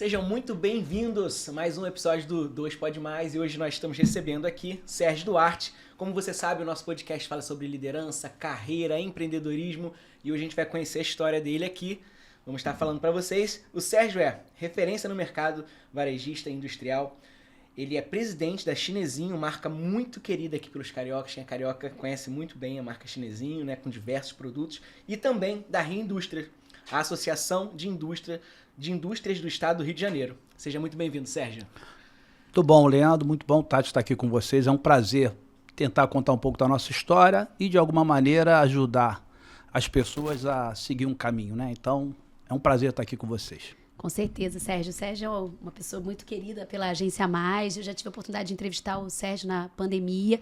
Sejam muito bem-vindos a mais um episódio do Dois Pode Mais e hoje nós estamos recebendo aqui Sérgio Duarte. Como você sabe, o nosso podcast fala sobre liderança, carreira, empreendedorismo e hoje a gente vai conhecer a história dele aqui. Vamos estar falando para vocês. O Sérgio é referência no mercado varejista e industrial. Ele é presidente da Chinesinho, marca muito querida aqui pelos cariocas. Quem é carioca conhece muito bem a marca Chinesinho, né, com diversos produtos. E também da Reindústria, a Associação de Indústrias do Estado do Rio de Janeiro. Seja muito bem-vindo, Sérgio. Muito bom, Leandro. Muito bom, Tati, estar aqui com vocês. É um prazer tentar contar um pouco da nossa história e, de alguma maneira, ajudar as pessoas a seguir um caminho, né? Então, é um prazer estar aqui com vocês. Com certeza, Sérgio. O Sérgio é uma pessoa muito querida pela Agência Mais. Eu já tive a oportunidade de entrevistar o Sérgio na pandemia.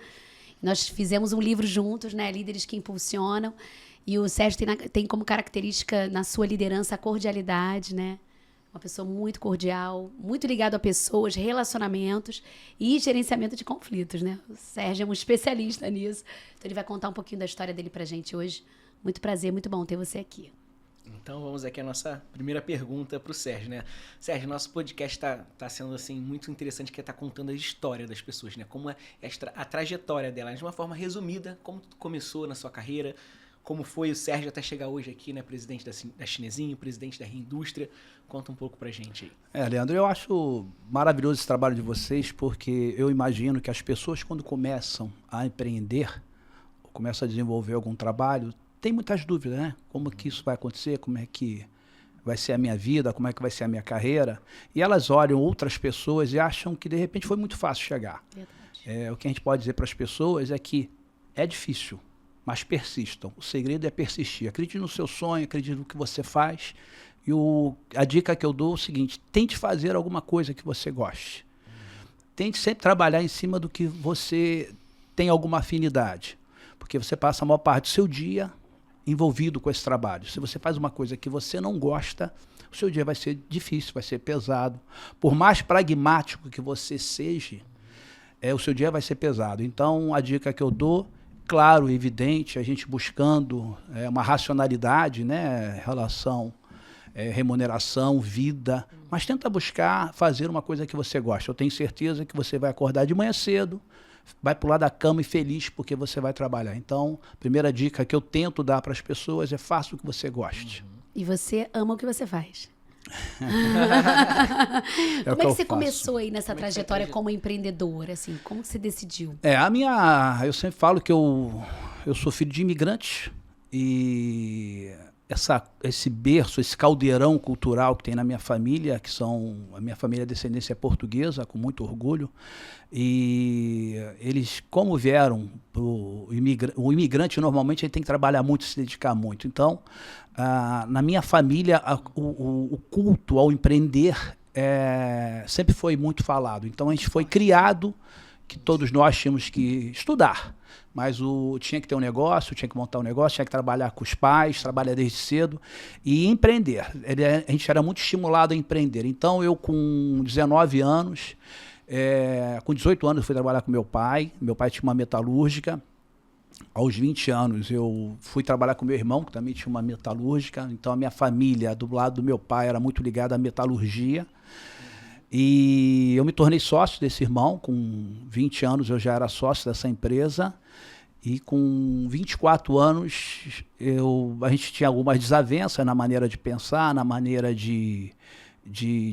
Nós fizemos um livro juntos, né? Líderes que Impulsionam. E o Sérgio tem como característica na sua liderança a cordialidade, né? Uma pessoa muito cordial, muito ligado a pessoas, relacionamentos e gerenciamento de conflitos, né? O Sérgio é um especialista nisso. Então ele vai contar um pouquinho da história dele pra gente hoje. Muito prazer, muito bom ter você aqui. Então vamos aqui à nossa primeira pergunta para o Sérgio, né? Sérgio, nosso podcast está sendo assim muito interessante, que está contando a história das pessoas, né? Como é a trajetória delas, de uma forma resumida, como começou na sua carreira, como foi o Sérgio até chegar hoje aqui, né? Presidente da Chinesinho, presidente da Reindústria. Conta um pouco pra gente aí. Leandro, eu acho maravilhoso esse trabalho de vocês, porque eu imagino que as pessoas, quando começam a empreender, ou começam a desenvolver algum trabalho, tem muitas dúvidas, né? Como que isso vai acontecer, como é que vai ser a minha vida, como é que vai ser a minha carreira. E elas olham outras pessoas e acham que, de repente, foi muito fácil chegar. O que a gente pode dizer para as pessoas é que é difícil, mas persistam. O segredo é persistir. Acredite no seu sonho, acredite no que você faz. E a dica que eu dou é o seguinte: tente fazer alguma coisa que você goste. Tente sempre trabalhar em cima do que você tem alguma afinidade. Porque você passa a maior parte do seu dia envolvido com esse trabalho. Se você faz uma coisa que você não gosta, o seu dia vai ser difícil, vai ser pesado. Por mais pragmático que você seja, o seu dia vai ser pesado. Então, a dica que eu dou, claro, evidente, a gente buscando uma racionalidade, né, relação, remuneração, vida, mas tenta buscar fazer uma coisa que você gosta. Eu tenho certeza que você vai acordar de manhã cedo, vai pular da cama e feliz porque você vai trabalhar. Então, a primeira dica que eu tento dar para as pessoas é: faça o que você goste. E você ama o que você faz. Como é que você começou aí nessa trajetória como empreendedor? Assim, como que você decidiu? Eu sempre falo que eu sou filho de imigrantes e esse berço, esse caldeirão cultural que tem na minha família, a minha família é descendência portuguesa, com muito orgulho, e eles, como vieram, o imigrante normalmente ele tem que trabalhar muito, se dedicar muito. Então, na minha família, o culto ao empreender sempre foi muito falado. Então, a gente foi criado que todos nós tínhamos que estudar, mas tinha que ter um negócio, tinha que montar um negócio, tinha que trabalhar com os pais, trabalhar desde cedo e empreender. A gente era muito estimulado a empreender. Então, eu com 19 anos, com 18 anos eu fui trabalhar com meu pai tinha uma metalúrgica. Aos 20 anos eu fui trabalhar com meu irmão, que também tinha uma metalúrgica. Então, a minha família, do lado do meu pai, era muito ligada à metalurgia. E eu me tornei sócio desse irmão. Com 20 anos eu já era sócio dessa empresa. E com 24 anos a gente tinha algumas desavenças na maneira de pensar, na maneira de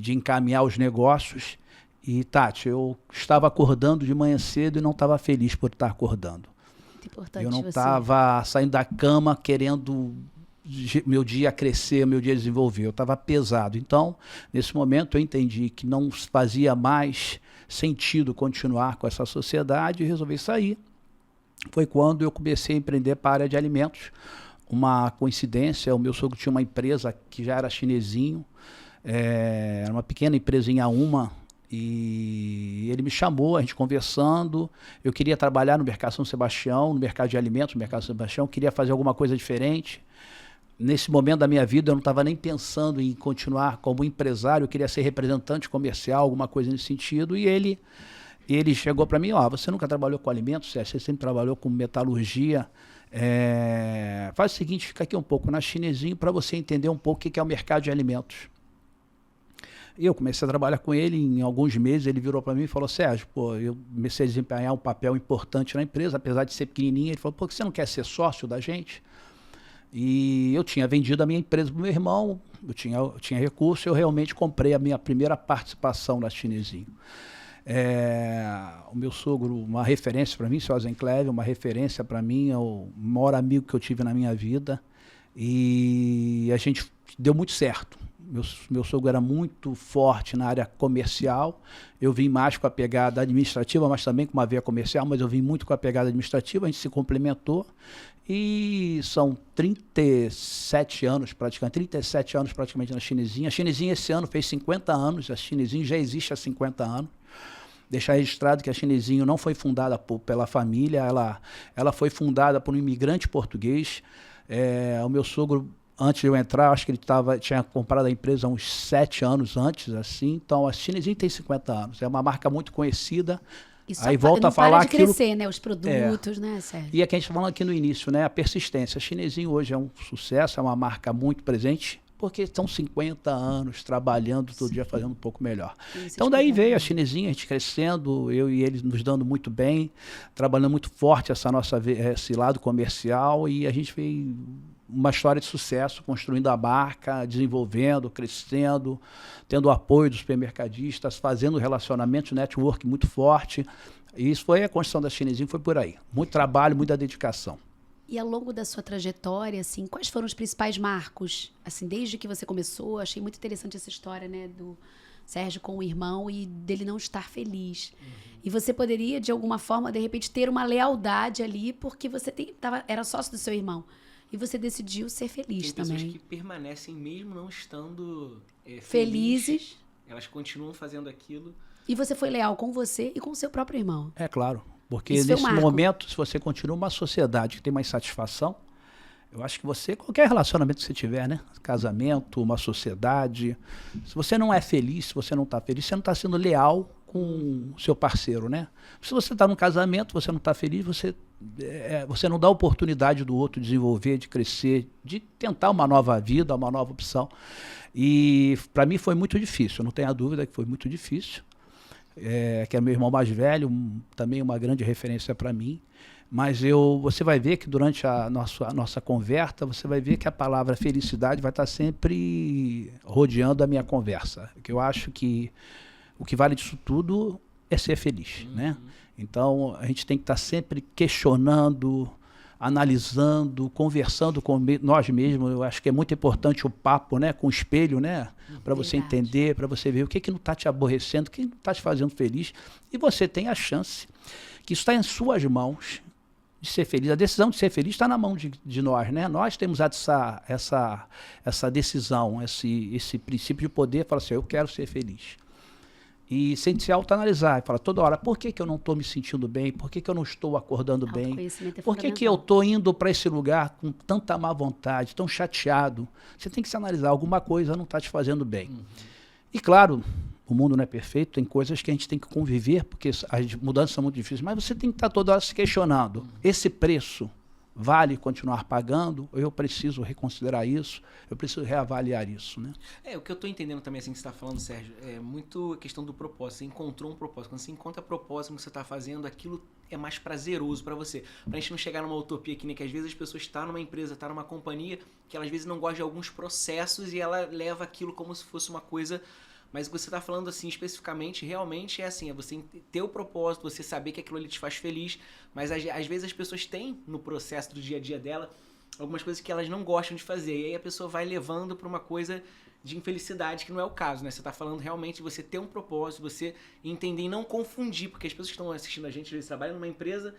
encaminhar os negócios. E, Tati, eu estava acordando de manhã cedo e não estava feliz por estar acordando. Muito importante. Eu não estava saindo da cama querendo meu dia crescer, meu dia desenvolver. Eu estava pesado. Então, nesse momento, eu entendi que não fazia mais sentido continuar com essa sociedade e resolvi sair. Foi quando eu comecei a empreender para a área de alimentos. Uma coincidência, o meu sogro tinha uma empresa que já era Chinesinho, era uma pequena empresinha e ele me chamou, a gente conversando. Eu queria trabalhar no Mercado São Sebastião, no mercado de alimentos, no Mercado São Sebastião, queria fazer alguma coisa diferente. Nesse momento da minha vida, eu não estava nem pensando em continuar como empresário, eu queria ser representante comercial, alguma coisa nesse sentido. E ele chegou para mim: você nunca trabalhou com alimentos, você sempre trabalhou com metalurgia. Faz o seguinte, fica aqui um pouco na Chinesinho para você entender um pouco o que é o mercado de alimentos. E eu comecei a trabalhar com ele, em alguns meses ele virou para mim e falou, Sérgio, pô, eu comecei a desempenhar um papel importante na empresa, apesar de ser pequenininha. Ele falou, pô, você não quer ser sócio da gente? E eu tinha vendido a minha empresa para o meu irmão, eu tinha recurso, eu realmente comprei a minha primeira participação na Chinesinho. O meu sogro, uma referência para mim, seu Azencleve, uma referência para mim, é o maior amigo que eu tive na minha vida, e a gente deu muito certo. Meu sogro era muito forte na área comercial, eu vim mais com a pegada administrativa, mas também com uma veia comercial, mas eu vim muito com a pegada administrativa, a gente se complementou, e são 37 anos praticamente na Chinesinho. A Chinesinho esse ano fez 50 anos, a Chinesinho já existe há 50 anos. Deixar registrado que a Chinesinho não foi fundada pela família, ela foi fundada por um imigrante português. O meu sogro, antes de eu entrar, acho que ele tinha comprado a empresa uns 7 anos antes, assim. Então, a Chinesinho tem 50 anos. É uma marca muito conhecida. Aí volta a falar aquilo... Não para de crescer, né? Os produtos, né, Sérgio? E é que a gente está falando aqui no início, né? A persistência. A Chinesinho hoje é um sucesso, é uma marca muito presente, porque estão 50 anos trabalhando todo dia, fazendo um pouco melhor. Então daí veio a Chinesinho, a gente crescendo, eu e ele nos dando muito bem, trabalhando muito forte esse lado comercial, e a gente veio uma história de sucesso, construindo a marca, desenvolvendo, crescendo, tendo o apoio dos supermercadistas, fazendo relacionamento, network muito forte. E isso foi a construção da Chinesinho, foi por aí. Muito trabalho, muita dedicação. E ao longo da sua trajetória, assim, quais foram os principais marcos? Assim, desde que você começou, achei muito interessante essa história, né, do Sérgio com o irmão e dele não estar feliz. E você poderia, de alguma forma, de repente, ter uma lealdade ali, porque você era sócio do seu irmão. E você decidiu ser feliz também. Tem pessoas que permanecem mesmo não estando felizes. Elas continuam fazendo aquilo. E você foi leal com você e com o seu próprio irmão. É claro. Porque nesse momento, se você continua uma sociedade que tem mais satisfação, eu acho que qualquer relacionamento que você tiver, né? Casamento, uma sociedade, se você não é feliz, se você não está feliz, você não está sendo leal com o seu parceiro, né? Se você está num casamento, você não está feliz, você não dá oportunidade do outro desenvolver, de crescer, de tentar uma nova vida, uma nova opção. E para mim foi muito difícil, não tenho a dúvida que foi muito difícil. Que é meu irmão mais velho, também uma grande referência para mim. Mas você vai ver que durante a nossa conversa, você vai ver que a palavra felicidade vai estar sempre rodeando a minha conversa. Que eu acho que o que vale disso tudo é ser feliz, né? Então, a gente tem que estar sempre questionando, analisando, conversando com nós mesmos. Eu acho que é muito importante o papo, né, com o espelho, né, para você entender, para você ver o que não está te aborrecendo, o que não está te fazendo feliz. E você tem a chance, que isso está em suas mãos, de ser feliz. A decisão de ser feliz está na mão de nós, né? Nós temos essa decisão, esse princípio de poder falar assim, eu quero ser feliz. E sem se autoanalisar, e falar toda hora, por que eu não estou me sentindo bem? Por que eu não estou acordando bem? Por que eu estou indo para esse lugar com tanta má vontade, tão chateado? Você tem que se analisar, alguma coisa não está te fazendo bem. E claro, o mundo não é perfeito, tem coisas que a gente tem que conviver, porque as mudanças são muito difíceis, mas você tem que estar toda hora se questionando, esse preço vale continuar pagando, ou eu preciso reconsiderar isso, eu preciso reavaliar isso, né? O que eu estou entendendo também, assim, que você está falando, Sérgio, é muito a questão do propósito. Você encontrou um propósito. Quando você encontra propósito no que você está fazendo, aquilo é mais prazeroso para você. Para a gente não chegar numa utopia aqui, né? Que às vezes as pessoas estão numa empresa, estão numa companhia, que elas às vezes não gostam de alguns processos e ela leva aquilo como se fosse uma coisa... Mas o que você está falando, assim, especificamente, realmente é assim, é você ter o propósito, você saber que aquilo ali te faz feliz, mas às vezes as pessoas têm no processo do dia a dia dela algumas coisas que elas não gostam de fazer, e aí a pessoa vai levando para uma coisa de infelicidade, que não é o caso, né? Você está falando realmente de você ter um propósito, você entender e não confundir, porque as pessoas que estão assistindo a gente, eles trabalham numa empresa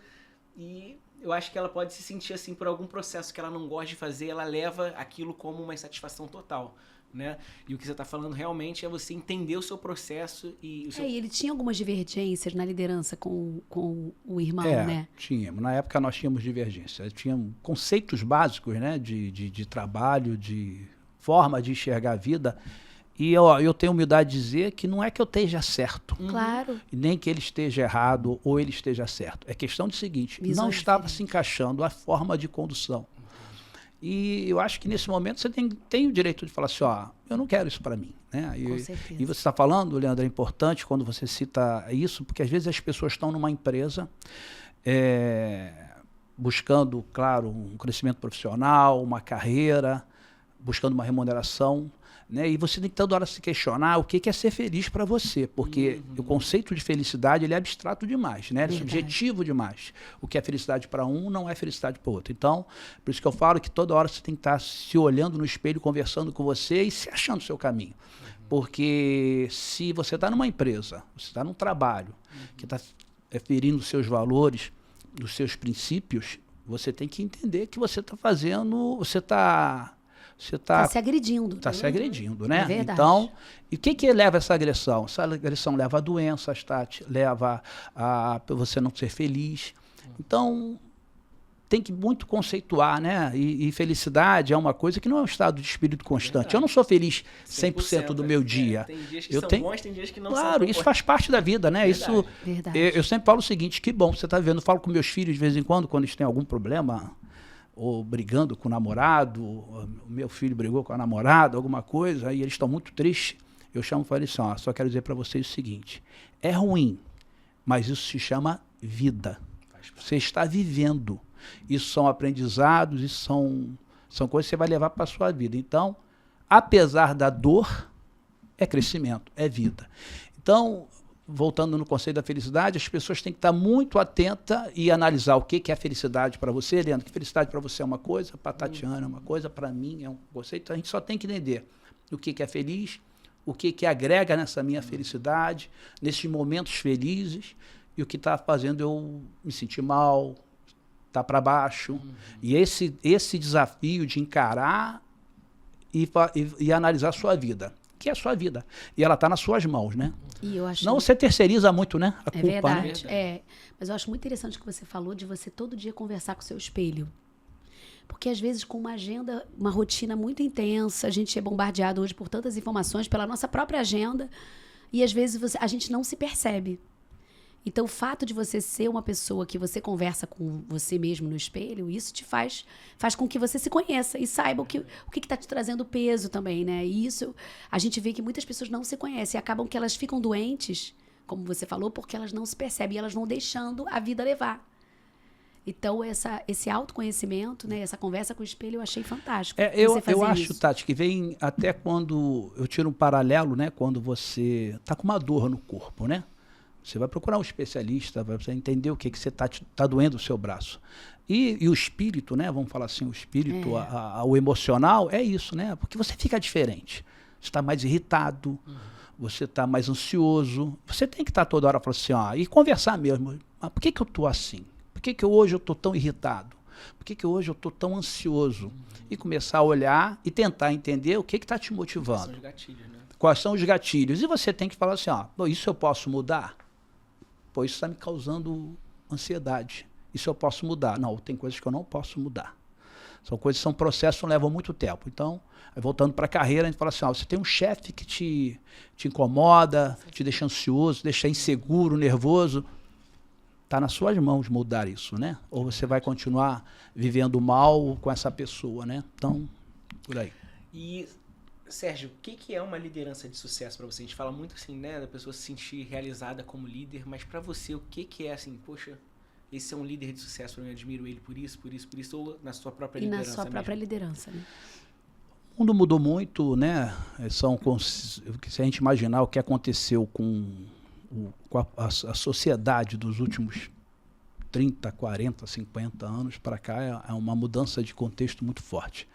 e eu acho que ela pode se sentir assim por algum processo que ela não gosta de fazer, ela leva aquilo como uma insatisfação total. Né? E o que você está falando realmente é você entender o seu processo e e ele tinha algumas divergências na liderança com o irmão, né? Tínhamos. Na época nós tínhamos divergências. Tinham conceitos básicos, né? de trabalho, de forma de enxergar a vida. E eu tenho humildade de dizer que não é que eu esteja certo. Claro. Nem que ele esteja errado ou ele esteja certo. É questão do seguinte, não estava se encaixando a forma de condução. E eu acho que nesse momento você tem o direito de falar assim, ó, eu não quero isso para mim. Né? Com certeza. E você está falando, Leandro, é importante quando você cita isso, porque às vezes as pessoas estão numa empresa buscando, claro, um crescimento profissional, uma carreira, buscando uma remuneração, né? E você tem que toda hora se questionar o que é ser feliz para você, porque o conceito de felicidade ele é abstrato demais, né? Ele é subjetivo demais. O que é felicidade para um não é felicidade para o outro. Então, por isso que eu falo que toda hora você tem que estar se olhando no espelho, conversando com você e se achando o seu caminho. Porque se você está numa empresa, você está num trabalho que está ferindo os seus valores, os seus princípios, você tem que entender que você está fazendo, você está se agredindo. Está se agredindo, né? É verdade. Então, e o que leva a essa agressão? Essa agressão leva a doenças, Tati, leva a você não ser feliz. Então, tem que muito conceituar, né? E felicidade é uma coisa que não é um estado de espírito constante. Eu não sou feliz 100% do meu dia. Tem dias que são bons, tem dias que não são. Claro, isso faz parte da vida, né? Isso, eu sempre falo o seguinte, que bom, você está vendo, eu falo com meus filhos de vez em quando eles têm algum problema, ou brigando com o namorado, o meu filho brigou com a namorada, alguma coisa, e eles estão muito tristes, eu chamo e falo assim, ó, só quero dizer para vocês o seguinte, é ruim, mas isso se chama vida. Você está vivendo. Isso são aprendizados, isso são coisas que você vai levar para a sua vida. Então, apesar da dor, é crescimento, é vida. Então, voltando no conceito da felicidade, as pessoas têm que estar muito atentas e analisar o que é felicidade para você, Leandro, que felicidade para você é uma coisa, para a Tatiana é uma coisa, para mim é um conceito. Então, a gente só tem que entender o que é feliz, o que agrega nessa minha felicidade, nesses momentos felizes, e o que está fazendo eu me sentir mal, tá para baixo. E esse desafio de encarar e analisar a sua vida, que é a sua vida. E ela está nas suas mãos, né? E eu acho... Não, você terceiriza muito, né? A culpa, verdade, né? Mas eu acho muito interessante o que você falou de você todo dia conversar com o seu espelho. Porque às vezes com uma agenda, uma rotina muito intensa, a gente é bombardeado hoje por tantas informações pela nossa própria agenda, e às vezes a gente não se percebe. Então, o fato de você ser uma pessoa que você conversa com você mesmo no espelho, isso te faz com que você se conheça e saiba o que está te trazendo peso também, né? E isso, a gente vê que muitas pessoas não se conhecem e acabam que elas ficam doentes, como você falou, porque elas não se percebem e elas vão deixando a vida levar. Então, esse autoconhecimento, né, essa conversa com o espelho, eu achei fantástico. Eu acho, Tati, que vem até quando eu tiro um paralelo, né? Quando você está com uma dor no corpo, né? Você vai procurar um especialista, vai entender o que você tá doendo o seu braço. E o espírito, né? Vamos falar assim, o espírito, o emocional, é isso, né? Porque você fica diferente. Você está mais irritado, você está mais ansioso. Você tem que estar toda hora falando assim, ó, e conversar mesmo. Mas por que eu estou assim? Por que hoje eu estou tão irritado? Por que hoje eu estou tão ansioso? E começar a olhar e tentar entender o que está te motivando. Quais são os gatilhos, né? Quais são os gatilhos? E você tem que falar assim, ó, isso eu posso mudar? Pô, isso está me causando ansiedade. Isso eu posso mudar. Não, tem coisas que eu não posso mudar. São coisas que são processos que levam muito tempo. Então, voltando para a carreira, a gente fala assim, ó, você tem um chefe que te incomoda, te deixa ansioso, deixa inseguro, nervoso. Está nas suas mãos mudar isso, né? Ou você vai continuar vivendo mal com essa pessoa, né? Então, por aí. E... Sérgio, o que é uma liderança de sucesso para você? A gente fala muito assim, né, da pessoa se sentir realizada como líder, mas para você, o que é assim, poxa, esse é um líder de sucesso, eu admiro ele por isso, ou na sua própria liderança mesmo? E na sua própria liderança, né? O mundo mudou muito, né? Se a gente imaginar o que aconteceu com a sociedade dos últimos 30, 40, 50 anos para cá, é uma mudança de contexto muito forte.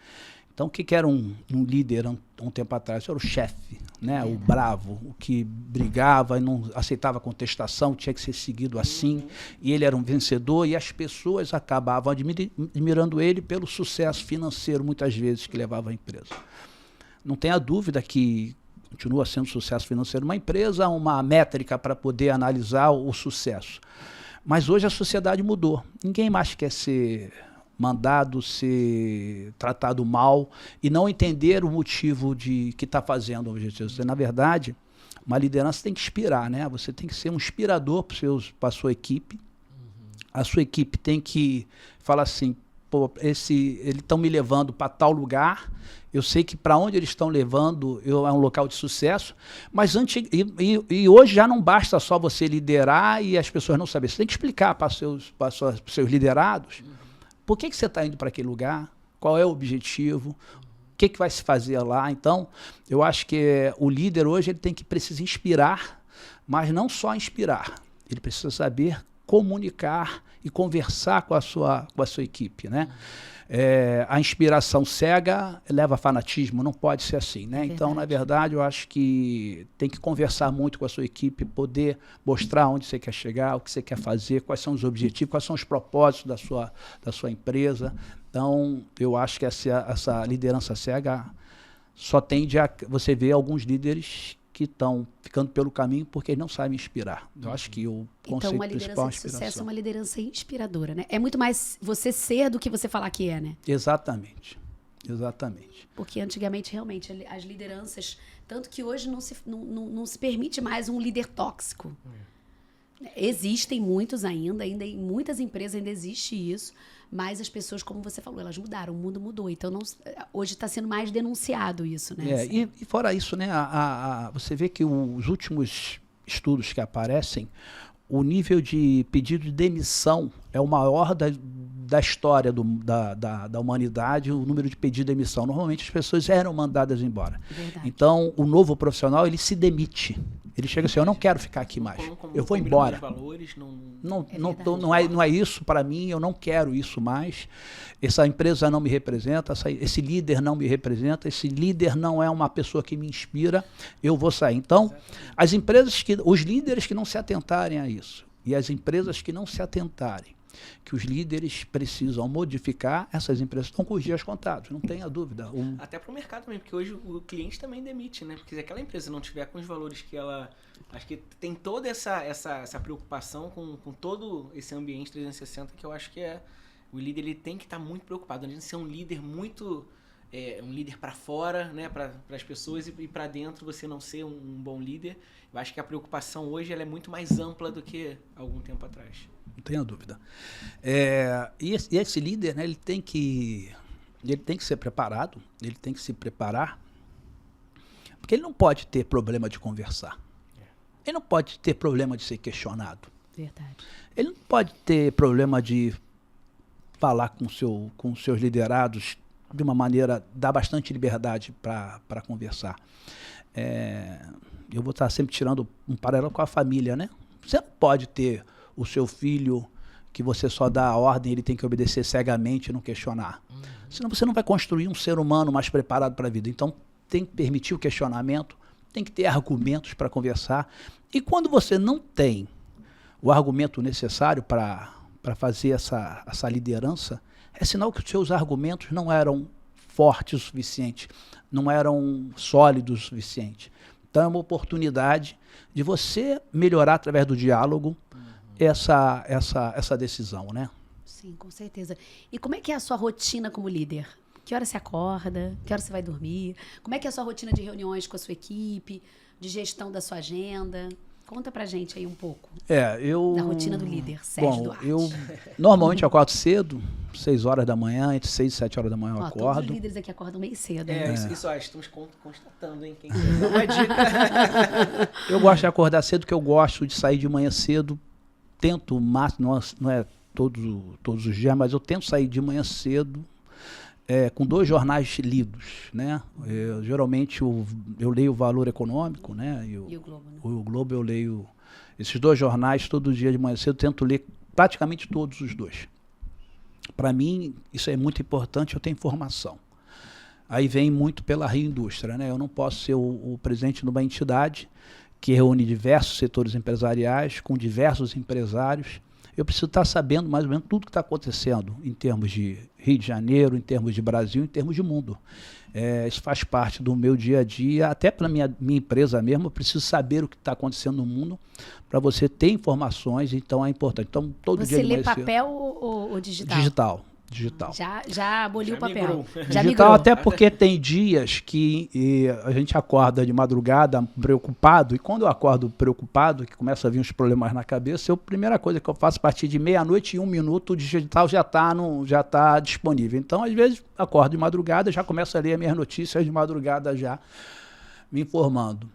Então, o que era um líder um tempo atrás? Era o chefe, né? O bravo, o que brigava e não aceitava contestação, tinha que ser seguido assim, e ele era um vencedor, e as pessoas acabavam admirando ele pelo sucesso financeiro, muitas vezes, que levava a empresa. Não tenha dúvida que continua sendo sucesso financeiro uma empresa, uma métrica para poder analisar o sucesso. Mas hoje a sociedade mudou. Ninguém mais quer ser mandado, ser tratado mal e não entender o motivo de que está fazendo o objetivo. Você, na verdade, uma liderança tem que inspirar, né? Você tem que ser um inspirador para a sua equipe. A sua equipe tem que falar assim, pô, eles estão me levando para tal lugar, eu sei que para onde eles estão levando é um local de sucesso, mas e hoje já não basta só você liderar e as pessoas não saberem. Você tem que explicar para seus liderados por que você está indo para aquele lugar, qual é o objetivo, o que vai se fazer lá. Então, eu acho que o líder hoje ele precisa inspirar, mas não só inspirar, ele precisa saber comunicar e conversar com a sua equipe, né? A inspiração cega leva a fanatismo, não pode ser assim, né? Então, na verdade, eu acho que tem que conversar muito com a sua equipe, poder mostrar onde você quer chegar, o que você quer fazer, quais são os objetivos, quais são os propósitos da sua empresa. Então, eu acho que essa liderança cega só tende a você ver alguns líderes que estão ficando pelo caminho porque eles não sabem inspirar. Eu acho que o conceito principal é a inspiração. Então, uma liderança de sucesso é uma liderança inspiradora, né? É muito mais você ser do que você falar que é, né? Exatamente. Exatamente. Porque antigamente, realmente, as lideranças... Tanto que hoje não se permite mais um líder tóxico. Existem muitos ainda em muitas empresas ainda existe isso, mas as pessoas, como você falou, elas mudaram, o mundo mudou. Então, hoje está sendo mais denunciado isso, né? E fora isso, né, você vê que os últimos estudos que aparecem, o nível de pedido de demissão é o maior da história da humanidade, o número de pedido de demissão. Normalmente as pessoas eram mandadas embora. Verdade. Então, o novo profissional, ele se demite. Ele chega assim, eu não quero ficar aqui mais, eu vou embora. Valores, não é isso para mim, eu não quero isso mais. Essa empresa não me representa, esse líder não me representa, esse líder não é uma pessoa que me inspira, eu vou sair. Então, os líderes que não se atentarem a isso, e as empresas que não se atentarem, que os líderes precisam modificar, essas empresas estão com os dias contados, não tenha dúvida. Até para o mercado também, porque hoje o cliente também demite, né? Porque se aquela empresa não tiver com os valores que ela... Acho que tem toda essa preocupação com todo esse ambiente 360, que eu acho que o líder ele tem que estar muito preocupado. Além de ser um líder muito... um líder para fora, né? Para as pessoas, e para dentro você não ser um bom líder. Eu acho que a preocupação hoje ela é muito mais ampla do que algum tempo atrás. Não tenha dúvida. E esse líder, né, ele tem que ser preparado, ele tem que se preparar, porque ele não pode ter problema de conversar. Ele não pode ter problema de ser questionado. Verdade. Ele não pode ter problema de falar com seus liderados de uma maneira, dar bastante liberdade para conversar. Eu vou estar sempre tirando um paralelo com a família, né? Você não pode ter o seu filho que você só dá a ordem, ele tem que obedecer cegamente e não questionar. Senão você não vai construir um ser humano mais preparado para a vida. Então, tem que permitir o questionamento, tem que ter argumentos para conversar. E quando você não tem o argumento necessário para fazer essa liderança, é sinal que os seus argumentos não eram fortes o suficiente, não eram sólidos o suficiente. Então, é uma oportunidade de você melhorar através do diálogo essa decisão, né? Sim, com certeza. E como é que é a sua rotina como líder? Que hora você acorda? Que hora você vai dormir? Como é que é a sua rotina de reuniões com a sua equipe? De gestão da sua agenda? Conta pra gente aí um pouco da rotina do líder, Sérgio Duarte. Eu normalmente acordo cedo, 6 horas da manhã, entre 6 e 7 horas da manhã eu acordo. Todos os líderes aqui acordam meio cedo. Isso estamos constatando, hein? Quem quiser uma dica. Eu gosto de acordar cedo, porque eu gosto de sair de manhã cedo. Tento o máximo, não é todos os dias, mas eu tento sair de manhã cedo, com 2 jornais lidos, né? Geralmente eu leio o Valor Econômico, né? E o Globo, né? O Globo eu leio esses 2 jornais todo dia de manhã cedo, tento ler praticamente todos os 2. Para mim, isso é muito importante, eu tenho informação. Aí vem muito pela Rio Indústria, né? Eu não posso ser o presidente de uma entidade que reúne diversos setores empresariais, com diversos empresários. Eu preciso estar sabendo mais ou menos tudo que está acontecendo em termos de Rio de Janeiro, em termos de Brasil, em termos de mundo. Isso faz parte do meu dia a dia, até para minha empresa mesmo, eu preciso saber o que está acontecendo no mundo para você ter informações, então é importante. Então, todo dia de manhã você lê papel ou digital? Digital. Digital. Já aboliu Já o papel. migrou. Já Digital, migrou. até porque tem dias que a gente acorda de madrugada preocupado, e quando eu acordo preocupado, que começa a vir uns problemas na cabeça, a primeira coisa que eu faço, a partir de 12h e 1 minuto, o digital já está disponível. Então, às vezes, acordo de madrugada, já começo a ler as minhas notícias de madrugada já, me informando.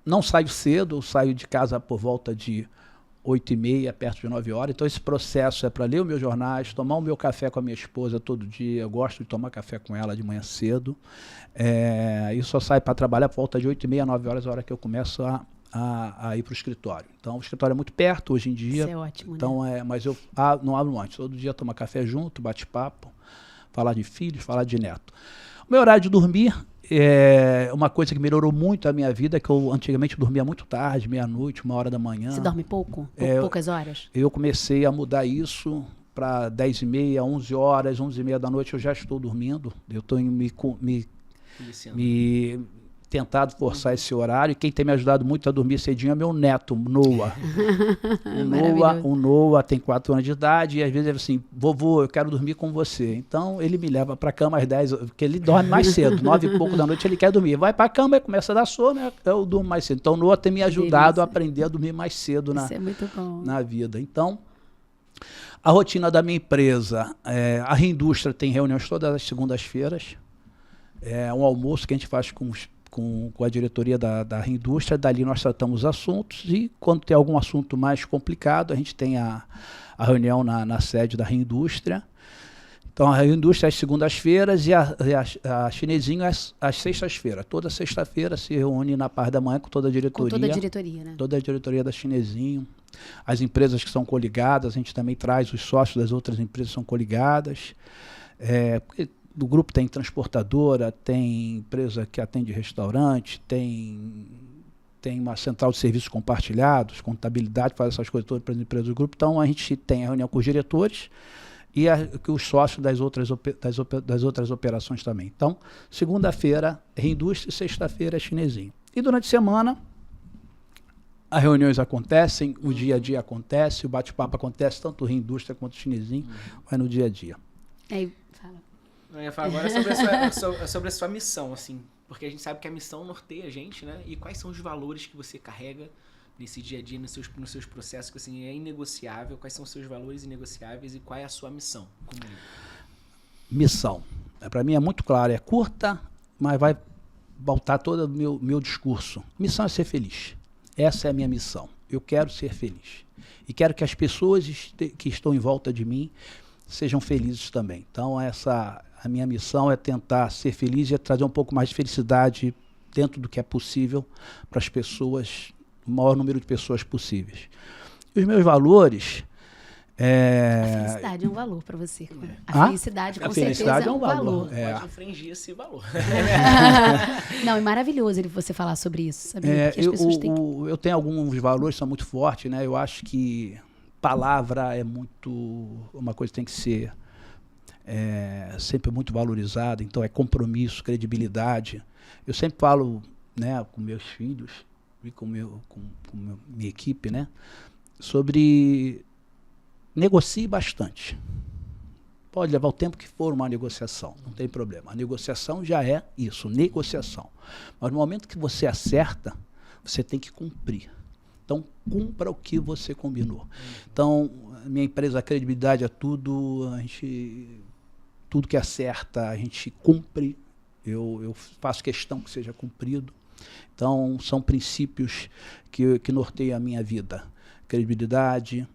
Não saio cedo, eu saio de casa por volta de 8h30, perto de 9 horas. Então, esse processo é para ler os meus jornais, tomar o meu café com a minha esposa todo dia. Eu gosto de tomar café com ela de manhã cedo. E só saio para trabalhar por volta de 8h30, 9 horas, a hora que eu começo a ir para o escritório. Então, o escritório é muito perto hoje em dia. Isso é ótimo, então, né? mas eu não abro antes. Todo dia tomar café junto, bate-papo, falar de filhos, falar de neto. O meu horário de dormir é uma coisa que melhorou muito a minha vida, que eu antigamente dormia muito tarde, meia-noite, 1h da manhã. Você dorme pouco? Poucas horas? Eu comecei a mudar isso para 10h30, 11 horas, 11h30 da noite eu já estou dormindo. Eu estou me tentado forçar esse horário. E quem tem me ajudado muito a dormir cedinho é meu neto, Noah. O Noah tem 4 anos de idade e às vezes ele assim, vovô, eu quero dormir com você. Então ele me leva para a cama às 10, porque ele dorme mais cedo, 9 e pouco da noite ele quer dormir. Vai para a cama e começa a dar sono, eu durmo mais cedo. Então o Noah tem me ajudado a aprender a dormir mais cedo na vida. Então, a rotina da minha empresa, a Reindústria tem reuniões todas as segundas-feiras. É um almoço que a gente faz com a diretoria da Reindústria. Dali nós tratamos assuntos e quando tem algum assunto mais complicado, a gente tem a reunião na sede da Reindústria. Então, a Reindústria às segundas-feiras e a Chinesinho às sextas-feiras. Toda sexta-feira se reúne na parte da manhã com toda a diretoria. Com toda a diretoria, né? Toda a diretoria da Chinesinho. As empresas que são coligadas, a gente também traz os sócios das outras empresas que são coligadas. Porque do grupo tem transportadora, tem empresa que atende restaurante, tem uma central de serviços compartilhados, contabilidade, faz essas coisas todas para as empresas do grupo. Então, a gente tem a reunião com os diretores e os sócios das outras operações também. Então, segunda-feira é Reindústria e sexta-feira é Chinesinho. E durante a semana, as reuniões acontecem, o dia a dia acontece, o bate-papo acontece, tanto o Reindústria quanto o Chinesinho, vai no dia a dia. Fala. Eu ia falar agora sobre a sua missão, assim, porque a gente sabe que a missão norteia a gente, né? E quais são os valores que você carrega nesse dia a dia, nos seus processos, que assim, é inegociável, quais são os seus valores inegociáveis e qual é a sua missão comigo? Missão. Para mim é muito claro, é curta, mas vai voltar todo o meu discurso. Missão é ser feliz. Essa é a minha missão. Eu quero ser feliz. E quero que as pessoas que estão em volta de mim sejam felizes também. Então, a minha missão é tentar ser feliz e é trazer um pouco mais de felicidade dentro do que é possível para as pessoas, o maior número de pessoas possíveis. E os meus valores... A felicidade é um valor para você. A felicidade, com certeza, é um valor. Pode infringir esse valor. Não, é maravilhoso você falar sobre isso, sabia? Eu tenho alguns valores que são muito fortes, né? Eu acho que palavra é uma coisa que tem que ser sempre muito valorizada. Então, é compromisso, credibilidade. Eu sempre falo, né, com meus filhos e com minha equipe, né, sobre... Negocie bastante. Pode levar o tempo que for uma negociação, não tem problema. A negociação já é isso, negociação. Mas no momento que você acerta, você tem que cumprir. Então, cumpra o que você combinou. Então, a minha empresa, a credibilidade é tudo, tudo que acerta, a gente cumpre. Eu faço questão que seja cumprido. Então, são princípios que norteiam a minha vida. Credibilidade,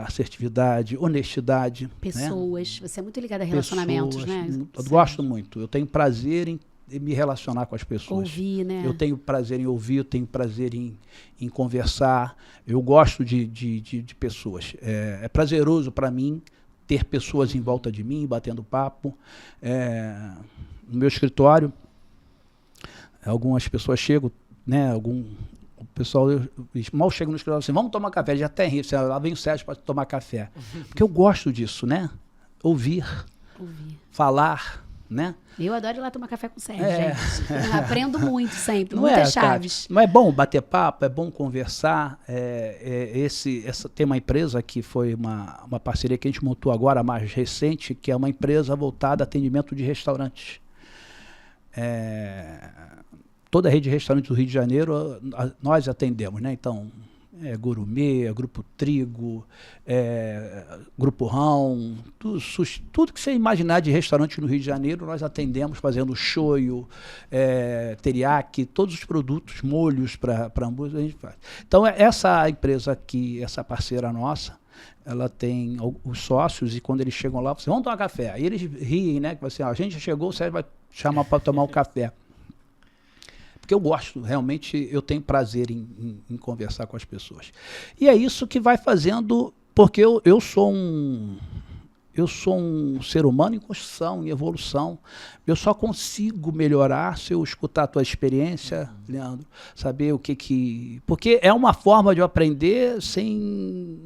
assertividade, honestidade. Pessoas. Né? Você é muito ligado a relacionamentos, né? Eu gosto muito. Eu tenho prazer em me relacionar com as pessoas. Ouvir, né? Eu tenho prazer em ouvir, eu tenho prazer em conversar. Eu gosto de pessoas. É prazeroso para mim ter pessoas em volta de mim, batendo papo. No meu escritório, algumas pessoas chegam, né? O pessoal mal chega no escritório assim, vamos tomar café, já até ri, lá vem o Sérgio para tomar café. Porque eu gosto disso, né? Ouvir. Falar, né? Eu adoro ir lá tomar café com o Sérgio, É. gente. Eu aprendo muito sempre, Não muitas Tati? chaves. Não é bom bater papo, é bom conversar. Tem uma empresa que foi uma parceria que a gente montou agora, mais recente, que é uma empresa voltada a atendimento de restaurantes. Toda a rede de restaurantes do Rio de Janeiro, nós atendemos, né? Então, Gourmet, Grupo Trigo, Grupo Rão, tudo que você imaginar de restaurante no Rio de Janeiro, nós atendemos fazendo shoyu, teriyaki, todos os produtos, molhos para hambúrguer, a gente faz. Então, essa empresa aqui, essa parceira nossa, ela tem os sócios e quando eles chegam lá, vocês vão tomar café. Aí eles riem, né? Que assim, a gente chegou, você vai chamar para tomar um café. Porque eu gosto, realmente eu tenho prazer em conversar com as pessoas. E é isso que vai fazendo, porque eu sou um ser humano em construção, em evolução. Eu só consigo melhorar se eu escutar a tua experiência, Leandro, saber o que... Porque é uma forma de eu aprender sem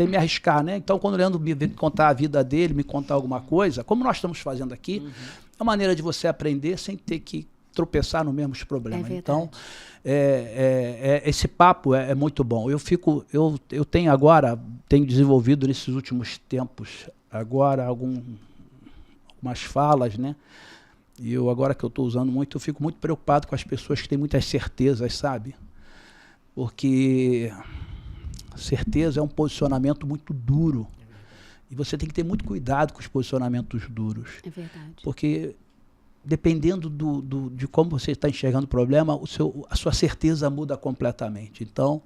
me arriscar, né? Então, quando o Leandro me contar a vida dele, me contar alguma coisa, como nós estamos fazendo aqui, é uma maneira de você aprender sem ter que tropeçar nos mesmos problemas. Então, esse papo é muito bom. Eu tenho desenvolvido nesses últimos tempos agora algumas falas, né? E agora que eu estou usando muito, eu fico muito preocupado com as pessoas que têm muitas certezas, sabe? Porque certeza é um posicionamento muito duro. E você tem que ter muito cuidado com os posicionamentos duros. É verdade. Porque dependendo de como você está enxergando o problema, a sua certeza muda completamente. Então,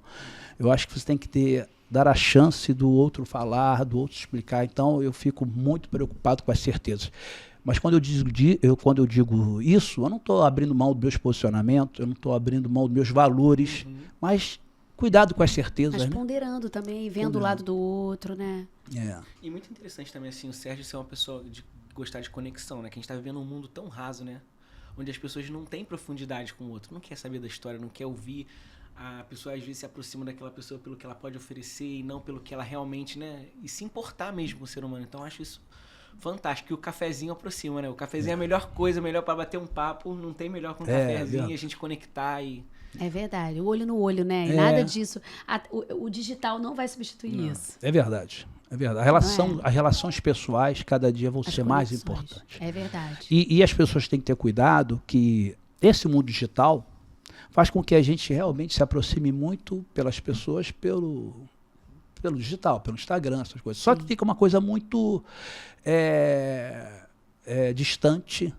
eu acho que você tem que dar a chance do outro falar, do outro explicar. Então, eu fico muito preocupado com as certezas. Mas quando eu digo isso, eu não estou abrindo mão dos meus posicionamentos, eu não estou abrindo mão dos meus valores, mas cuidado com as certezas. Mas né? ponderando também, vendo o lado do outro, né? E muito interessante também, assim, o Sérgio ser uma pessoa de gostar de conexão, né? Que a gente tá vivendo um mundo tão raso, né? Onde as pessoas não têm profundidade com o outro, não quer saber da história, não quer ouvir. A pessoa às vezes se aproxima daquela pessoa pelo que ela pode oferecer e não pelo que ela realmente, né? E se importar mesmo com o ser humano. Então eu acho isso fantástico. E o cafezinho aproxima, né? O cafezinho é a melhor coisa, melhor para bater um papo. Não tem melhor que um cafezinho e a gente conectar e... É verdade, o olho no olho, né? E nada disso. O digital não vai substituir isso. É verdade. É verdade. As relações pessoais cada dia vão ser mais importantes. É verdade. E as pessoas têm que ter cuidado que esse mundo digital faz com que a gente realmente se aproxime muito pelas pessoas pelo digital, pelo Instagram, essas coisas. Só que fica uma coisa muito distante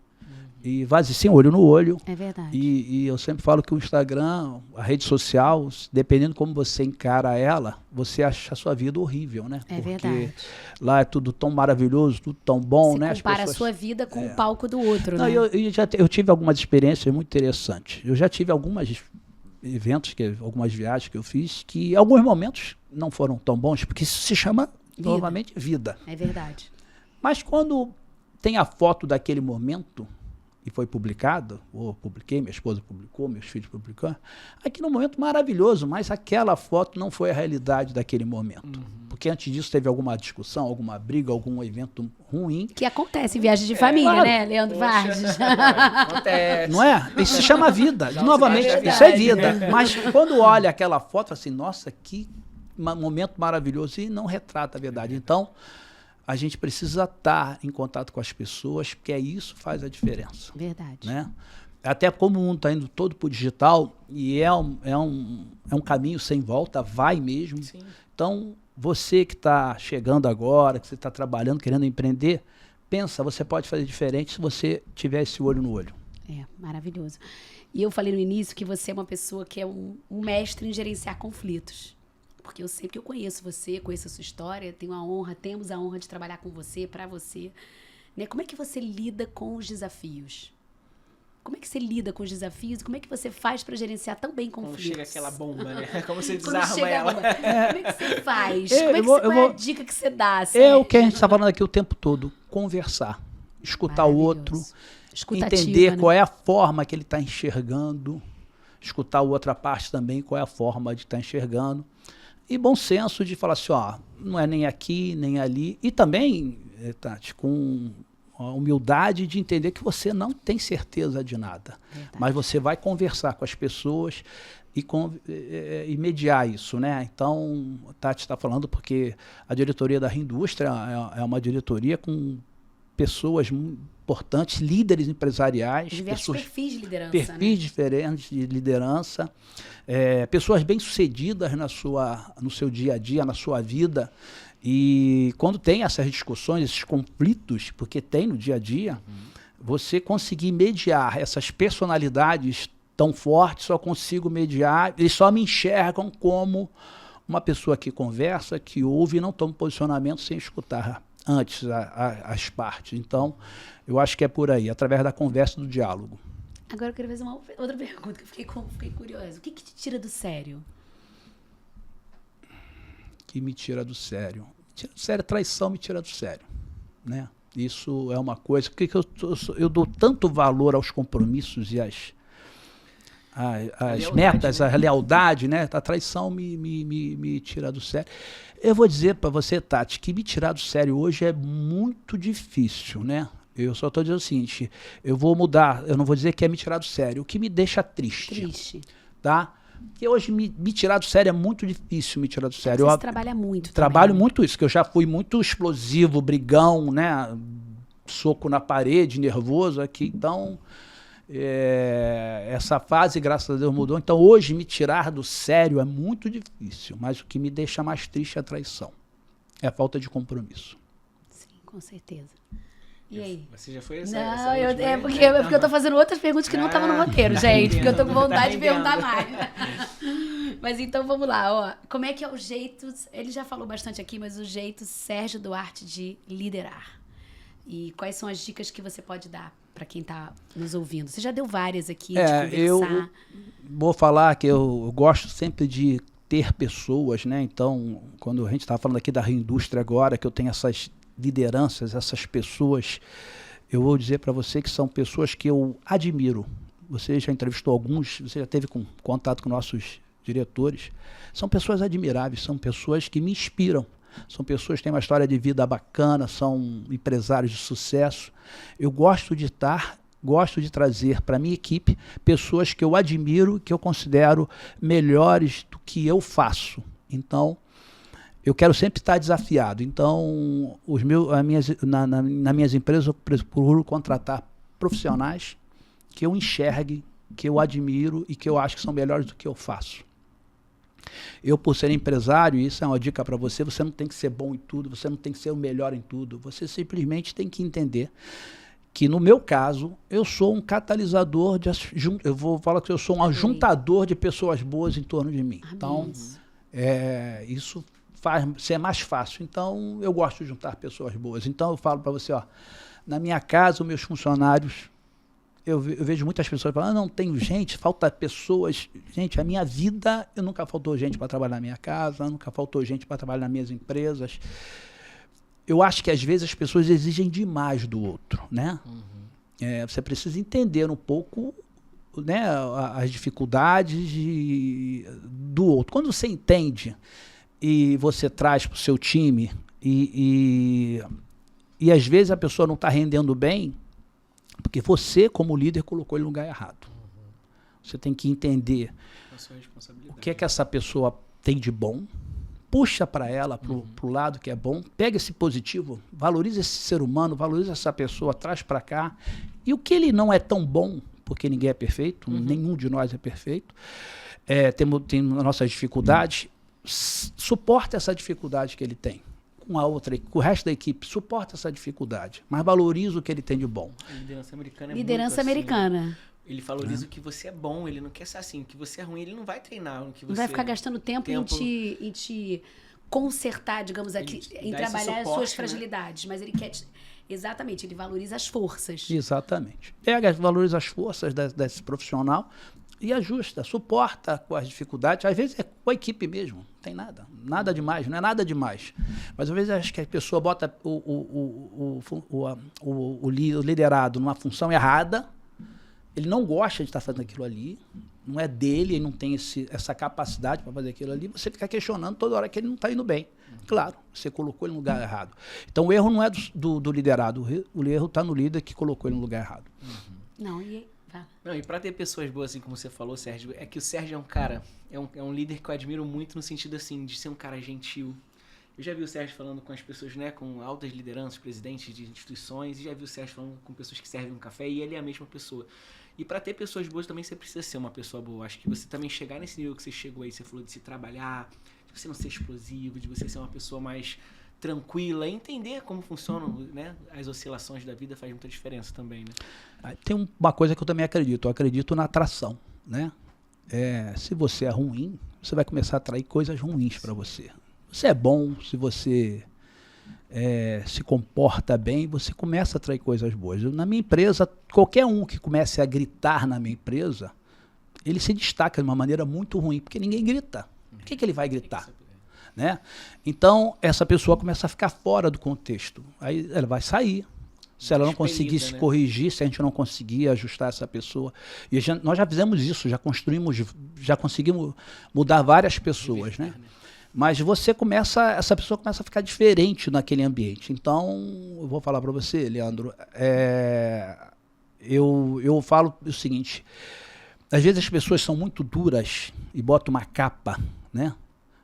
e vazio, sem olho no olho. É verdade. E eu sempre falo que o Instagram, a rede social, dependendo como você encara ela, você acha a sua vida horrível, né? É Porque verdade. lá é tudo tão maravilhoso, tudo tão bom, você né? compara a sua vida com o palco do outro, Não, né? eu tive algumas experiências muito interessantes. Eu já tive alguns eventos, algumas viagens que eu fiz, que em alguns momentos não foram tão bons, porque isso se chama novamente vida. É verdade. Mas quando tem a foto daquele momento e foi publicado, ou publiquei, minha esposa publicou, meus filhos publicaram, aquele é um momento maravilhoso, mas aquela foto não foi a realidade daquele momento. Porque antes disso teve alguma discussão, alguma briga, algum evento ruim. Que acontece em viagem de família, claro. né, Leandro Vargas? Acontece. Não é? Isso se chama vida. Novamente, é isso é vida. Mas quando olha aquela foto, assim, nossa, que momento maravilhoso, e não retrata a verdade. Então, a gente precisa estar em contato com as pessoas, porque isso faz a diferença. Verdade. Né? Até como o mundo está indo todo para o digital, e é um caminho sem volta, vai mesmo. Sim. Então, você que está chegando agora, que você está trabalhando, querendo empreender, pensa, você pode fazer diferente se você tiver esse olho no olho. É, maravilhoso. E eu falei no início que você é uma pessoa que é um mestre em gerenciar conflitos. Porque eu sei que eu conheço você, conheço a sua história, temos a honra de trabalhar com você, para você. Né? Como é que você lida com os desafios? Como é que você lida com os desafios? Como é que você faz para gerenciar tão bem conflitos? Quando chega aquela bomba, né? Como você Quando desarma chega a ela. bomba. Como é que você faz? Qual é a dica que você dá? É o que a gente está falando aqui o tempo todo, conversar, escutar o outro, entender qual é a forma que ele está enxergando, escutar a outra parte também, qual é a forma de estar enxergando. E bom senso de falar assim, ó, não é nem aqui, nem ali. E também, Tati, com a humildade de entender que você não tem certeza de nada. Verdade. Mas você vai conversar com as pessoas e mediar isso, né? Então, Tati está falando porque a diretoria da Rindústria é uma diretoria com pessoas importantes, líderes empresariais. Diversos perfis de liderança, perfis diferentes de liderança, pessoas bem-sucedidas no seu dia a dia, na sua vida. E quando tem essas discussões, esses conflitos, porque tem no dia a dia, você conseguir mediar essas personalidades tão fortes, só consigo mediar, eles só me enxergam como uma pessoa que conversa, que ouve e não toma posicionamento sem escutar antes as partes. Então, eu acho que é por aí, através da conversa e do diálogo. Agora eu quero fazer uma outra pergunta, que eu fiquei curiosa. O que te tira do sério? Que me tira do sério. Tira do sério, traição me tira do sério, né? Isso é uma coisa que eu dou tanto valor aos compromissos e às metas, né? A lealdade, né? A traição me tira do sério. Eu vou dizer para você, Tati, que me tirar do sério hoje é muito difícil, né? Eu só estou dizendo o seguinte, eu vou mudar, eu não vou dizer que é me tirar do sério, o que me deixa triste. Tá? Porque hoje me tirar do sério é muito difícil me tirar do sério. Você trabalha muito trabalho também, muito isso, que eu já fui muito explosivo, brigão, né? Soco na parede, nervoso aqui, então essa fase, graças a Deus, mudou. Então hoje me tirar do sério é muito difícil, mas o que me deixa mais triste é a traição, é a falta de compromisso. Sim, com certeza. E aí? Você já foi Não, porque eu tô fazendo outras perguntas que não estavam no roteiro, gente, porque eu tô com vontade de perguntar mais. Mas então vamos lá, ó. Como é que é o jeito, ele já falou bastante aqui, mas o jeito Sérgio Duarte de liderar. E quais são as dicas que você pode dar para quem está nos ouvindo? Você já deu várias aqui de conversar. Eu vou falar que eu gosto sempre de ter pessoas, né? Então, quando a gente estava falando aqui da Rindústria agora, que eu tenho essas lideranças, essas pessoas, eu vou dizer para você que são pessoas que eu admiro. Você já entrevistou alguns, você já teve contato com nossos diretores. São pessoas admiráveis, são pessoas que me inspiram. São pessoas que têm uma história de vida bacana, são empresários de sucesso. Eu gosto de trazer para a minha equipe pessoas que eu admiro, que eu considero melhores do que eu faço. Então, eu quero sempre estar desafiado. Então, nas minhas empresas, eu procuro contratar profissionais que eu enxergue, que eu admiro e que eu acho que são melhores do que eu faço. Eu, por ser empresário, isso é uma dica para você, você não tem que ser bom em tudo, você não tem que ser o melhor em tudo, você simplesmente tem que entender que, no meu caso, eu sou um catalisador, eu vou falar que eu sou um ajuntador de pessoas boas em torno de mim. Então, isso faz ser mais fácil. Então, eu gosto de juntar pessoas boas. Então, eu falo para você, ó, na minha casa, os meus funcionários, eu vejo muitas pessoas falando, não tenho gente, falta pessoas. Gente, a minha vida, eu nunca faltou gente para trabalhar na minha casa, nunca faltou gente para trabalhar nas minhas empresas. Eu acho que às vezes as pessoas exigem demais do outro, né? Você precisa entender um pouco, né, as dificuldades do outro. Quando você entende e você traz para o seu time e às vezes a pessoa não está rendendo bem, porque você, como líder, colocou ele no lugar errado. Você tem que entender o que é que essa pessoa tem de bom, puxa para ela, para o lado que é bom, pega esse positivo, valoriza esse ser humano, valoriza essa pessoa, traz para cá. E o que ele não é tão bom, porque ninguém é perfeito, nenhum de nós é perfeito, tem nossas dificuldades, suporta essa dificuldade que ele tem. Com a outra, com o resto da equipe, suporta essa dificuldade, mas valoriza o que ele tem de bom. A liderança americana é liderança muito americana. Assim, ele valoriza o que você é bom, ele não quer ser assim. O que você é ruim, ele não vai treinar. O que você não vai ficar gastando tempo em te consertar, digamos aqui, em trabalhar suporte, as suas fragilidades, né? Mas ele quer exatamente, ele valoriza as forças. Exatamente. Valoriza as forças desse profissional e ajusta, suporta com as dificuldades. Às vezes é com a equipe mesmo, não tem nada demais, não é nada demais. Mas às vezes acho que a pessoa bota o liderado numa função errada, ele não gosta de estar fazendo aquilo ali, não é dele, ele não tem essa capacidade para fazer aquilo ali, você fica questionando toda hora que ele não está indo bem. Claro, você colocou ele no lugar errado. Então o erro não é do liderado, o erro está no líder que colocou ele no lugar errado. Não, e Não, e pra ter pessoas boas, assim como você falou, Sérgio, é que o Sérgio é um cara, é um líder que eu admiro muito no sentido, assim, de ser um cara gentil. Eu já vi o Sérgio falando com as pessoas, né, com altas lideranças, presidentes de instituições, e já vi o Sérgio falando com pessoas que servem um café, e ele é a mesma pessoa. E pra ter pessoas boas também você precisa ser uma pessoa boa. Acho que você também chegar nesse nível que você chegou aí, você falou de se trabalhar, de você não ser explosivo, de você ser uma pessoa mais tranquila, entender como funcionam, né, as oscilações da vida faz muita diferença também, né? Tem uma coisa que eu também acredito, eu acredito na atração, né? Se você é ruim, você vai começar a atrair coisas ruins para você. Você é bom, se você se comporta bem, você começa a atrair coisas boas. Na minha empresa, qualquer um que comece a gritar na minha empresa, ele se destaca de uma maneira muito ruim, porque ninguém grita. Por que ele vai gritar? Né? Então, essa pessoa começa a ficar fora do contexto. Aí ela vai sair. Se ela não conseguir se corrigir, se a gente não conseguir ajustar essa pessoa. E nós já fizemos isso, já conseguimos mudar várias pessoas, né? Mas essa pessoa começa a ficar diferente naquele ambiente. Então, eu vou falar para você, Leandro, eu falo o seguinte, às vezes as pessoas são muito duras e botam uma capa, né,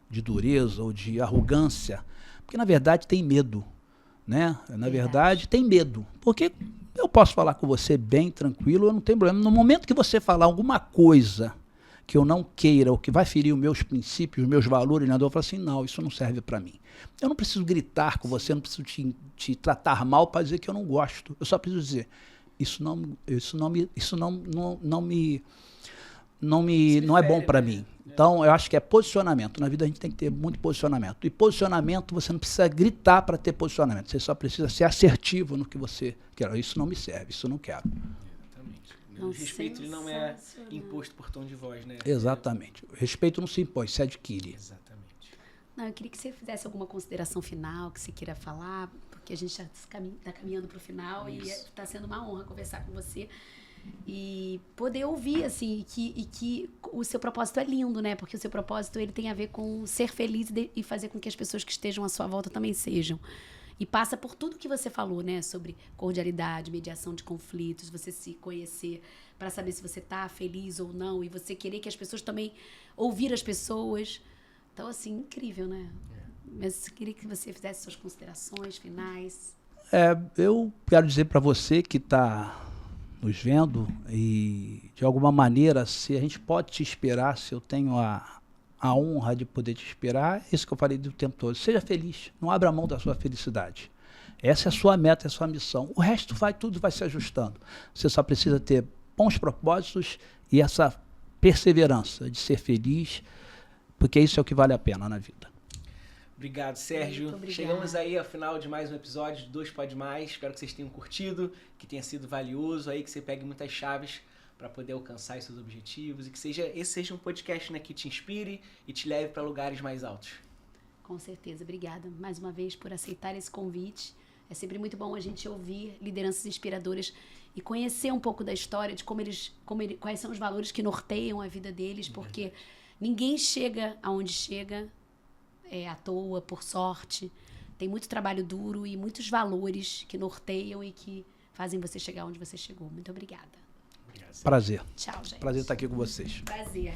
de dureza ou de arrogância, porque na verdade tem medo, né? Na verdade tem medo, porque eu posso falar com você bem tranquilo, eu não tenho problema. No momento que você falar alguma coisa que eu não queira, ou que vai ferir os meus princípios, os meus valores, eu falo assim, não, isso não serve para mim. Eu não preciso gritar com você, eu não preciso te tratar mal para dizer que eu não gosto. Eu só preciso dizer, não é bom para mim. Então, eu acho que é posicionamento. Na vida a gente tem que ter muito posicionamento. E posicionamento, você não precisa gritar para ter posicionamento. Você só precisa ser assertivo no que você quer. Isso não me serve, isso eu não quero. O respeito ele não é imposto por tom de voz, né? Exatamente. O respeito não se impõe, se adquire. Exatamente. Não, eu queria que você fizesse alguma consideração final que você queira falar, porque a gente já está caminhando para o final. Isso. E está sendo uma honra conversar com você e poder ouvir, assim, que o seu propósito é lindo, né? Porque o seu propósito ele tem a ver com ser feliz e fazer com que as pessoas que estejam à sua volta também sejam. E passa por tudo que você falou, né? Sobre cordialidade, mediação de conflitos, você se conhecer para saber se você tá feliz ou não, e você querer que as pessoas também ouvir as pessoas. Então, assim, incrível, né? Mas queria que você fizesse suas considerações finais. Eu quero dizer para você que está nos vendo e, de alguma maneira, se a gente pode te esperar, se eu tenho a honra de poder te esperar, isso que eu falei do tempo todo. Seja feliz, não abra mão da sua felicidade. Essa é a sua meta, é a sua missão. O resto tudo vai se ajustando. Você só precisa ter bons propósitos e essa perseverança de ser feliz, porque isso é o que vale a pena na vida. Obrigado, Sérgio. Chegamos aí ao final de mais um episódio de 2 Pode Mais. Espero que vocês tenham curtido, que tenha sido valioso, aí que você pegue muitas chaves para poder alcançar os seus objetivos e que esse seja um podcast, né, que te inspire e te leve para lugares mais altos. Com certeza. Obrigada mais uma vez por aceitar esse convite. É sempre muito bom a gente ouvir lideranças inspiradoras e conhecer um pouco da história, de quais são os valores que norteiam a vida deles, porque ninguém chega aonde chega à toa, por sorte. Tem muito trabalho duro e muitos valores que norteiam e que fazem você chegar onde você chegou. Muito obrigada. Prazer. Tchau, gente. Prazer estar aqui com vocês. Prazer.